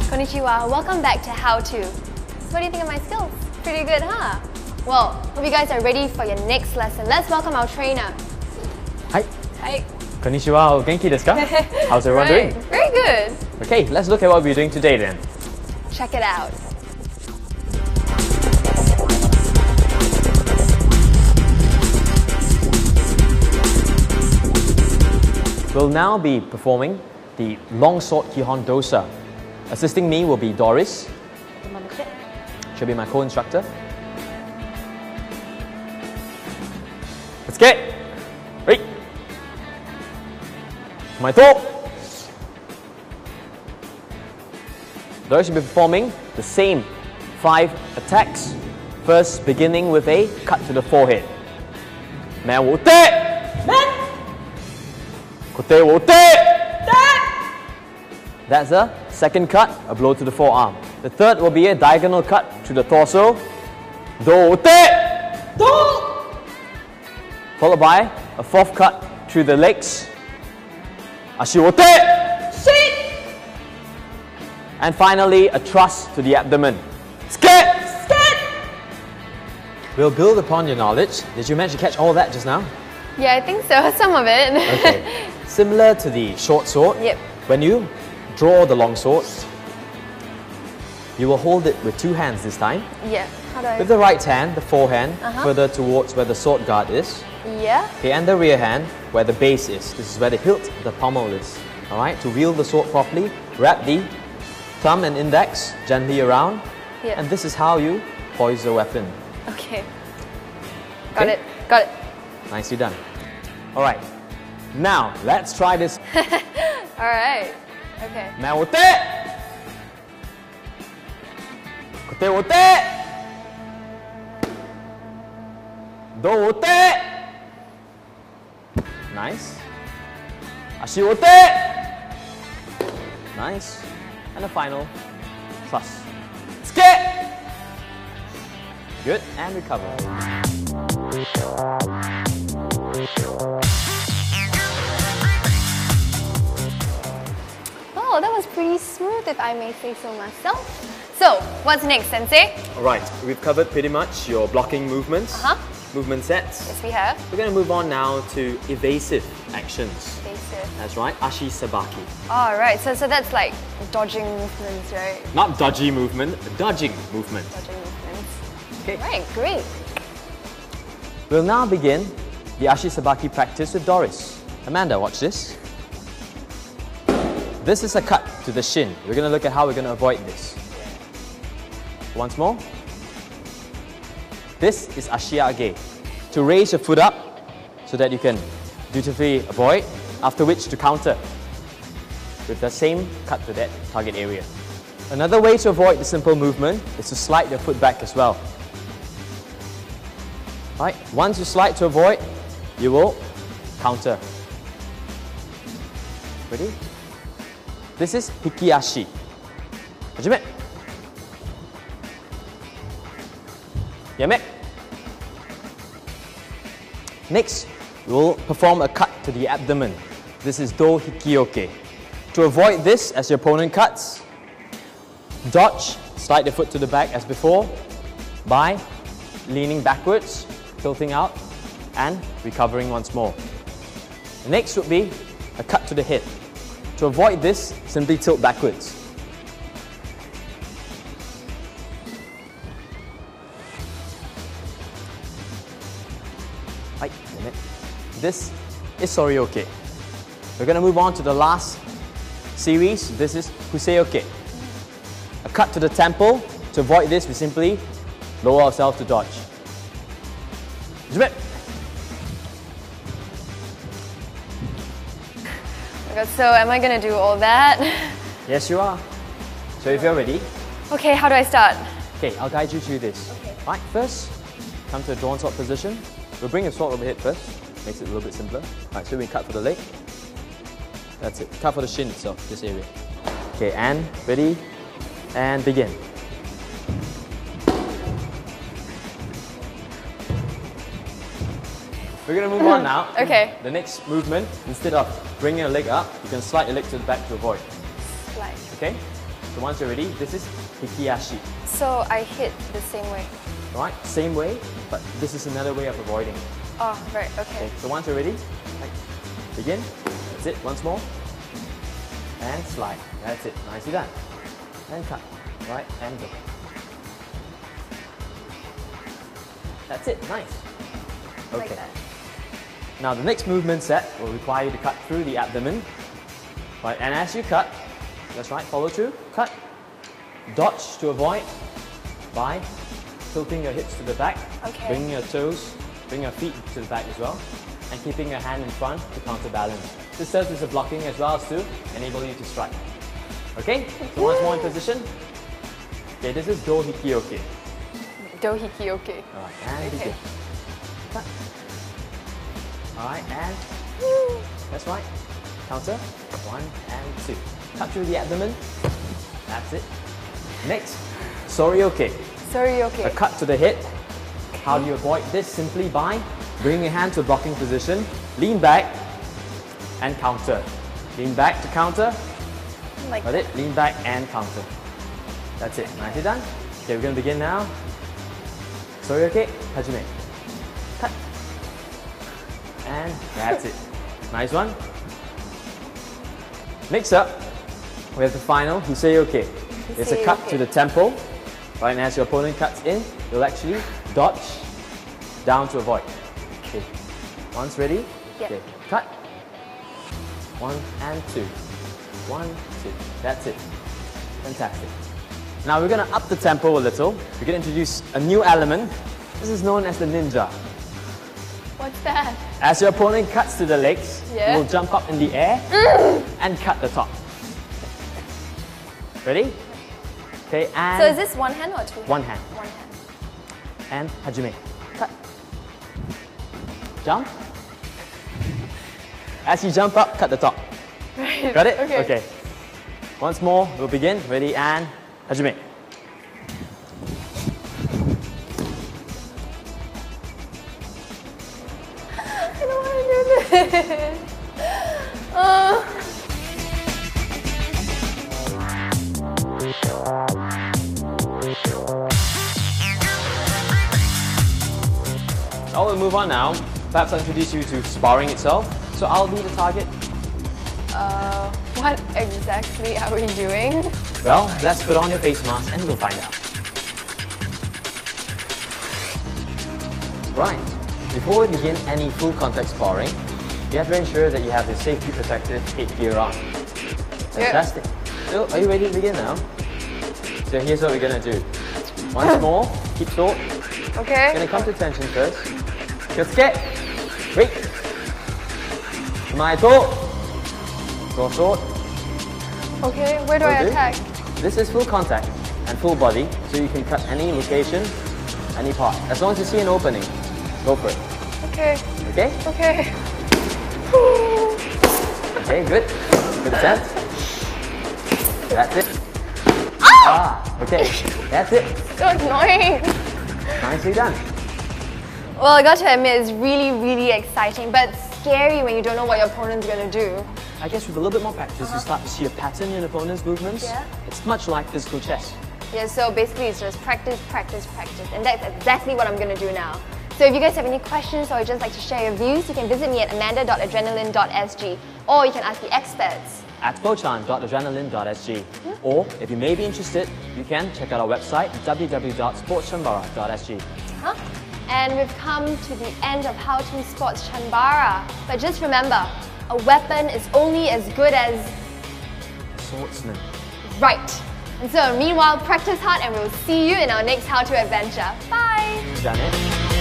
Konnichiwa, welcome back to HOW2. So what do you think of my skills? Pretty good, huh? Well, hope you guys are ready for your next lesson. Let's welcome our trainer. Hi. Hi. Konnichiwa, o genki desu ka? How's everyone doing? Very good. Okay, let's look at what we're doing today then. Check it out. We'll now be performing the long sword Kihon dosa. Assisting me will be Doris. She'll be my co-instructor. Let's get ready. My toe. Doris will be performing the same 5 attacks. First, beginning with a cut to the forehead. Man wo te. Kote wo te. That's the second cut, a blow to the forearm. The third will be a diagonal cut to the torso. Do te. Do. Followed by a fourth cut to the legs. Ashi wo te. Sit. And finally, a thrust to the abdomen. Sket. Sket. We'll build upon your knowledge. Did you manage to catch all that just now? Yeah, I think so. Some of it. Okay. Similar to the short sword. Yep. When you draw the long sword, you will hold it with 2 hands this time. Yeah. How do I? With the right hand, the forehand, further towards where the sword guard is. Yeah. Okay, and the rear hand, where the base is. This is where the hilt, the pommel is. Alright, to wield the sword properly, wrap the thumb and index gently around. Yeah. And this is how you poise the weapon. Okay. Got it. Got it. Nicely done. Alright, now let's try this. Alright. Okay. Man wo te. Kote wo te. Do wo te. Nice. Ashi wo te. Nice. And the final thrust. Skate. Good. And recover. Oh, that was pretty smooth if I may say so myself. So, what's next, Sensei? Alright, we've covered pretty much your blocking movements, movement sets. Yes, we have. We're going to move on now to evasive actions. Evasive. That's right, Ashi Sabaki. Alright, so that's like dodging movements, right? Not dodgy movement, dodging movement. Dodging movements. Okay. Right, great. We'll now begin the Ashi Sabaki practice with Doris. Amanda, watch this. This is a cut to the shin. We're going to look at how we're going to avoid this. Once more. This is Ashiage. To raise your foot up so that you can dutifully avoid, after which to counter with the same cut to that target area. Another way to avoid the simple movement is to slide your foot back as well. Right? Once you slide to avoid, you will counter. Ready? This is Hikiashi. Hajime. Yame. Next, we will perform a cut to the abdomen. This is Do Hikioke. To avoid this, as your opponent cuts, dodge, slide the foot to the back as before by leaning backwards, tilting out, and recovering once more. Next would be a cut to the head. To avoid this, simply tilt backwards. This is Sorioke. We're going to move on to the last series. This is Kuseoke. A cut to the temple. To avoid this, we simply lower ourselves to dodge. Oh my God, so am I going to do all that? Yes, you are. So if you're ready. Okay, how do I start? Okay, I'll guide you through this. Okay. Right, first, come to a drawn sword position. We'll bring your sword overhead first. Makes it a little bit simpler. Right, so we cut for the leg. That's it. Cut for the shin itself, this area. Okay, and ready, and begin. We're going to move on now. Okay. The next movement, instead of bringing your leg up, you can slide your leg to the back to avoid. Slide. Okay? So once you're ready, this is hikiashi. So I hit the same way. Right? Same way, but this is another way of avoiding. Oh, right, okay. Okay, so once you're ready, begin. That's it, once more. And slide. That's it, nicely done. And cut. Right, and go. That's it, nice. Okay. Like that. Now the next movement set will require you to cut through the abdomen. Right, and as you cut, that's right, follow through, cut, dodge to avoid by tilting your hips to the back, Okay. bringing your toes, bring your feet to the back as well, and keeping your hand in front to counterbalance. This serves as a blocking as well as to enable you to strike. Okay, so once more in position. Okay, this is do hikioke. Dohiki, okay. Alright, and Okay. begin. Cut. Alright, and that's right. Counter. 1 and 2. Cut through the abdomen. That's it. Next, sorioke. Sorry, okay. A cut to the hip. How do you avoid this? Simply by bringing your hand to a blocking position, lean back, and counter. Lean back to counter. Like Got it? Lean back and counter. That's it. Nicely done. Okay, we're going to begin now. Sorioke, hajime. Cut. And that's it. Nice one. Next up, we have the final Hisei-oke. It's a cut to the temple. Right, and as your opponent cuts in, you'll actually dodge down to avoid. Okay. Once ready? Yep. Okay. Cut. 1 and 2. 1, 2. That's it. Fantastic. Now we're going to up the tempo a little. We're going to introduce a new element. This is known as the ninja. What's that? As your opponent cuts to the legs, Yeah. you will jump up in the air and cut the top. Ready? Okay, and So is this one hand or two hands? one hand. One hand. And hajime. Cut. Jump. As you jump up, cut the top. Right. Got it? Okay. Okay. Once more, we'll begin. Ready, and hajime. I don't want to do this. I will move on now. Perhaps I'll introduce you to sparring itself. So I'll be the target. What exactly are we doing? Well, let's put on your face mask and we'll find out. Right. Before we begin any full contact sparring, you have to ensure that you have the safety protective headgear on. Fantastic. So, are you ready to begin now? So here's what we're going to do. Once more, keep short. Okay. Gonna come to tension first. Kyosuke. Wait. My toe. Go short. Okay, where do I Will do. attack? This is full contact and full body, so you can cut any location, any part. As long as you see an opening, go for it. Okay. Okay? Okay. Okay, good. Good sense. That's it. Okay. That's it. So annoying. Nicely done. Well, I got to admit, it's really, really exciting, but scary when you don't know what your opponent's gonna do. I guess with a little bit more practice, you start to see a pattern in opponent's movements. Yeah. It's much like physical chess. Yeah, so basically it's just practice, practice, practice, and that's exactly what I'm gonna do now. So if you guys have any questions or you'd just like to share your views, you can visit me at amanda.adrenaline.sg, or you can ask the experts. At pochan.adrenaline.sg. Or, if you may be interested, you can check out our website, www.sportschanbara.sg. And we've come to the end of HOW2 Sports Chanbara. But just remember, a weapon is only as good as... Swordsman. Right. And so meanwhile, practice hard and we'll see you in our next HOW2 adventure. Bye! Done it.